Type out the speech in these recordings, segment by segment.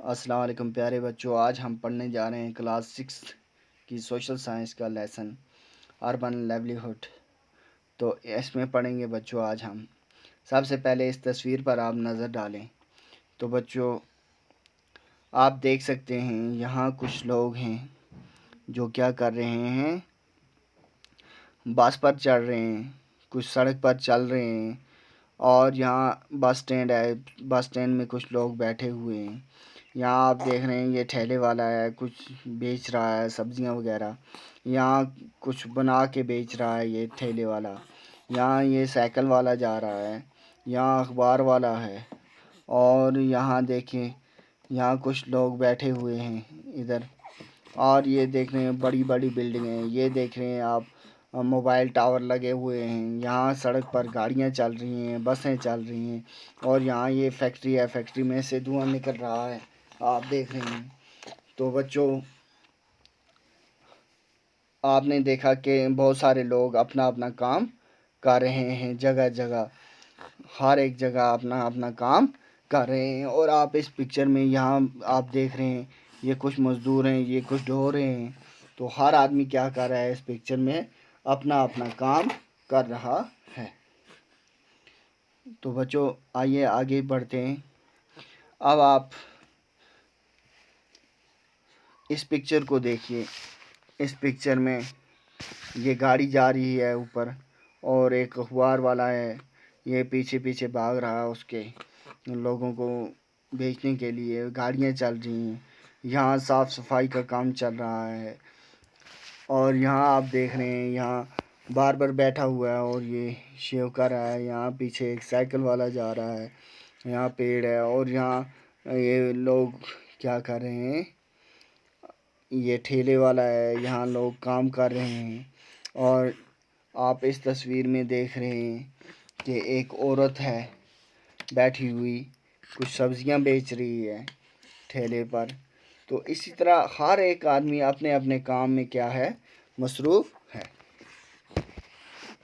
अस्सलाम वालेकुम प्यारे बच्चों। आज हम पढ़ने जा रहे हैं क्लास 6 की सोशल साइंस का लेसन अर्बन लाइवलीहुड। तो इसमें पढ़ेंगे बच्चों आज हम। सबसे पहले इस तस्वीर पर आप नज़र डालें तो बच्चों आप देख सकते हैं यहाँ कुछ लोग हैं जो क्या कर रहे हैं, बस पर चढ़ रहे हैं, कुछ सड़क पर चल रहे हैं और यहाँ बस स्टैंड है। बस स्टैंड में कुछ लोग बैठे हुए हैं। यहाँ आप देख रहे हैं ये ठेले वाला है, कुछ बेच रहा है सब्जियां वगैरह। यहाँ कुछ बना के बेच रहा है ये ठेले वाला। यहाँ ये साइकिल वाला जा रहा है। यहाँ अखबार वाला है और यहाँ देखें यहाँ कुछ लोग बैठे हुए हैं इधर। और ये देख रहे हैं बड़ी बड़ी बिल्डिंग है। ये देख रहे हैं आप मोबाइल टावर लगे हुए हैं। यहाँ सड़क पर गाड़ियाँ चल रही हैं, बसें चल रही हैं और यहाँ ये फैक्ट्री है। फैक्ट्री में से धुआं निकल रहा है, आप देख रहे हैं। तो बच्चों आपने देखा कि बहुत सारे लोग अपना अपना काम कर रहे हैं। जगह जगह हर एक जगह अपना अपना काम कर रहे हैं। और आप इस पिक्चर में यहाँ आप देख रहे हैं ये कुछ मज़दूर हैं, ये कुछ ढो रहे हैं। तो हर आदमी क्या कर रहा है इस पिक्चर में, अपना अपना काम कर रहा है। तो बच्चों आइए आगे बढ़ते हैं। अब आप इस पिक्चर को देखिए। इस पिक्चर में ये गाड़ी जा रही है ऊपर और एक अखबार वाला है, ये पीछे पीछे भाग रहा है उसके लोगों को बेचने के लिए। गाड़ियाँ चल रही हैं, यहाँ साफ़ सफाई का काम चल रहा है। और यहाँ आप देख रहे हैं यहाँ बार्बर बैठा हुआ है और ये शेव कर रहा है। यहाँ पीछे एक साइकिल वाला जा रहा है, यहाँ पेड़ है और यहाँ ये लोग क्या कर रहे हैं, ये ठेले वाला है, यहाँ लोग काम कर रहे हैं। और आप इस तस्वीर में देख रहे हैं कि एक औरत है बैठी हुई, कुछ सब्जियां बेच रही है ठेले पर। तो इसी तरह हर एक आदमी अपने अपने काम में क्या है, मसरूफ़ है।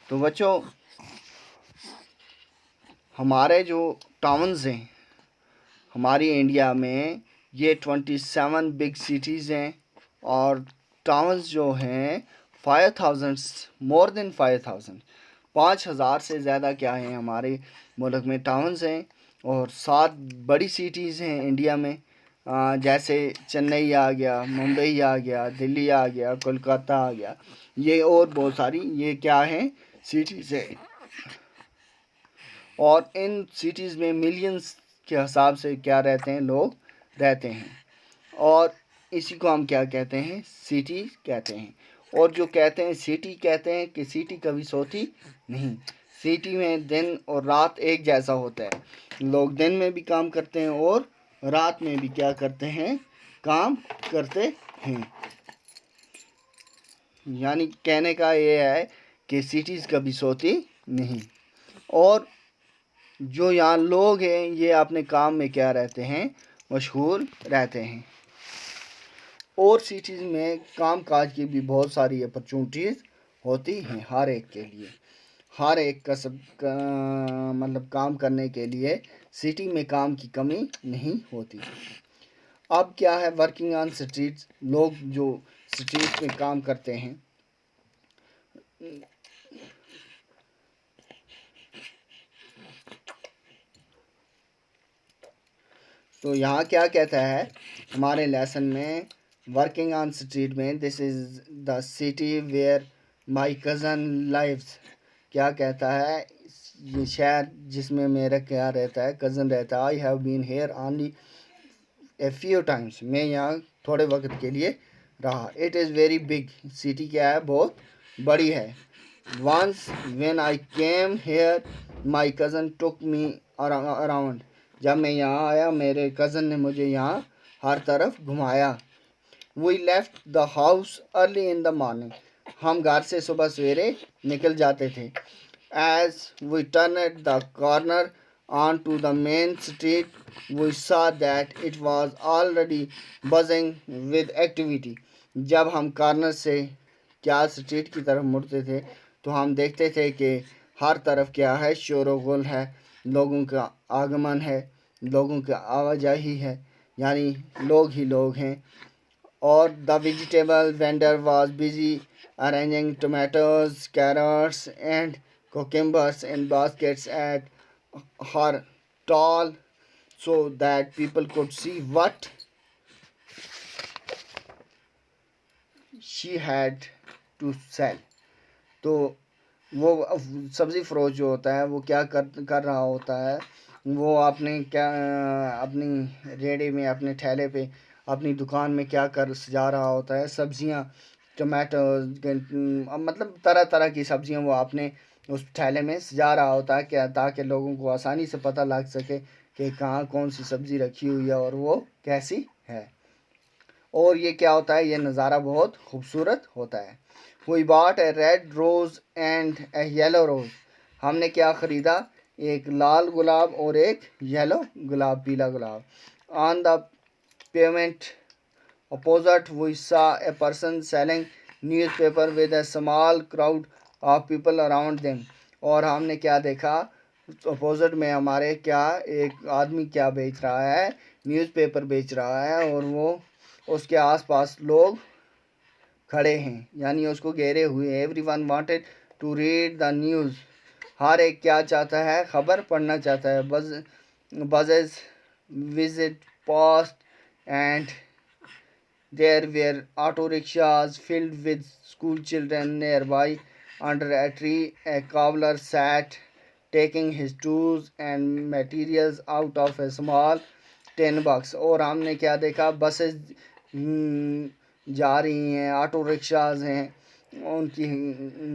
तो बच्चों हमारे जो टाउन्स हैं हमारी इंडिया में, ये 27 बिग सिटीज़ हैं और टाउन्स जो हैं 5000, मोर देन 5000, 5000 से ज़्यादा क्या है हमारे मुल्क में टाउन्स हैं। और 7 बड़ी सिटीज़ हैं इंडिया में, जैसे चेन्नई आ गया, मुंबई आ गया, दिल्ली आ गया, कोलकाता आ गया, ये और बहुत सारी ये क्या हैं, सिटीज़ हैं। और इन सिटीज़ में मिलियंस के हिसाब से क्या रहते हैं, लोग रहते हैं। और इसी को हम क्या कहते हैं, सिटी कहते हैं। और जो कहते हैं सिटी, कहते हैं कि सिटी कभी सोती नहीं। सिटी में दिन और रात एक जैसा होता है। लोग दिन में भी काम करते हैं और रात में भी क्या करते हैं, काम करते हैं। यानी कहने का ये है कि सिटीज़ कभी सोती नहीं। और जो यहाँ लोग हैं ये अपने काम में क्या रहते हैं, मशहूर रहते हैं। और सिटीज़ में काम काज की भी बहुत सारी अपॉर्चुनिटीज़ होती हैं हर एक के लिए। हर एक कसब का मतलब काम करने के लिए सिटी में काम की कमी नहीं होती। अब क्या है, वर्किंग ऑन स्ट्रीट्स, लोग जो स्ट्रीट में काम करते हैं। तो यहाँ क्या कहता है हमारे लेसन में, वर्किंग ऑन स्ट्रीट में, this is the city where my cousin lives. क्या कहता है, ये शहर जिसमें मेरा क्या रहता है, कज़न रहता है। I have been here only a few times, मैं यहाँ थोड़े वक्त के लिए रहा। It is very big, city क्या है, बहुत बड़ी है। Once when I came here my cousin took me around, जब मैं यहाँ आया मेरे कज़न ने मुझे यहाँ हर तरफ घुमाया। We left the house early in the morning, हम घर से सुबह सवेरे निकल जाते थे। As we turn the corner on to the main street we saw that it was already buzzing with activity, जब हम कॉर्नर से क्या स्ट्रीट की तरफ मुड़ते थे तो हम देखते थे कि हर तरफ क्या है, शोर गुल है, लोगों का आगमन है, लोगों की आवाजाही है। यानी लोग ही लोग हैं। और the vegetable vendor was busy arranging tomatoes, carrots and cucumbers in baskets at her stall so that people could see what she had to sell. तो वो सब्ज़ी फ़रोश जो होता है वो क्या कर रहा होता है, वो अपने क्या अपनी रेहड़ी में, अपने ठेले पे, अपनी दुकान में क्या कर सजा रहा होता है, सब्ज़ियाँ, टमाटो, मतलब तरह तरह की सब्ज़ियाँ वो अपने उस ठेले में सजा रहा होता है, क्या ताकि लोगों को आसानी से पता लग सके कि कहाँ कौन सी सब्ज़ी रखी हुई है और वो कैसी है। और ये क्या होता है, ये नज़ारा बहुत खूबसूरत होता है। We bought a red rose and a yellow rose. हमने क्या ख़रीदा, एक लाल गुलाब और एक येलो गुलाब, पीला गुलाब। On the pavement opposite we saw a person selling newspaper with a small crowd of people around them. और हमने क्या देखा, अपोजिट में हमारे क्या एक आदमी क्या बेच रहा है, न्यूज़पेपर बेच रहा है और वो उसके आसपास लोग खड़े हैं, यानी उसको घेरे हुए। Everyone wanted to read the news. हर एक क्या चाहता है, खबर पढ़ना चाहता है। buzzes visit past and there were auto rickshaws filled with school children nearby. Under a tree, a cobbler sat, taking his tools and materials out of a small tin box. और हमने क्या देखा, बसेस जा रही हैं, auto rickshaws हैं, उनकी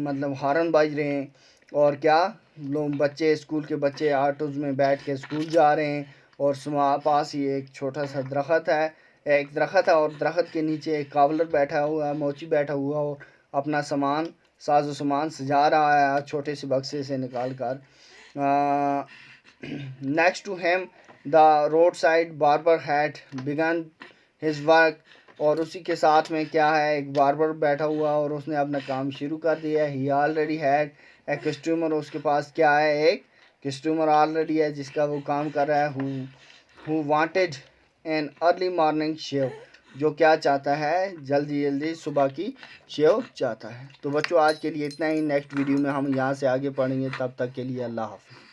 मतलब हॉर्न बज रहे हैं, और क्या लोग बच्चे, स्कूल के बच्चे ऑटोज़ में बैठ के स्कूल जा रहे हैं। और पास ही एक छोटा सा दरख्त है, एक दरख्त है और दरख्त के नीचे एक कावलर बैठा हुआ है, मोची बैठा हुआ और अपना सामान, साजो सामान सजा रहा है छोटे से बक्से से निकाल कर। Next to him the road side barber had begun his work. और उसी के साथ में क्या है, एक बार्बर बैठा हुआ और उसने अपना काम शुरू कर दिया है। ही ऑलरेडी हैड ए कस्टमर। उसके पास क्या है, एक कस्टमर ऑलरेडी है जिसका वो काम कर रहा है। Who wanted an early morning shave. जो क्या चाहता है, जल्दी जल्दी सुबह की शेव चाहता है। तो बच्चों आज के लिए इतना ही। नेक्स्ट वीडियो में हम यहाँ से आगे पढ़ेंगे। तब तक के लिए अल्लाह हाफ़िज़।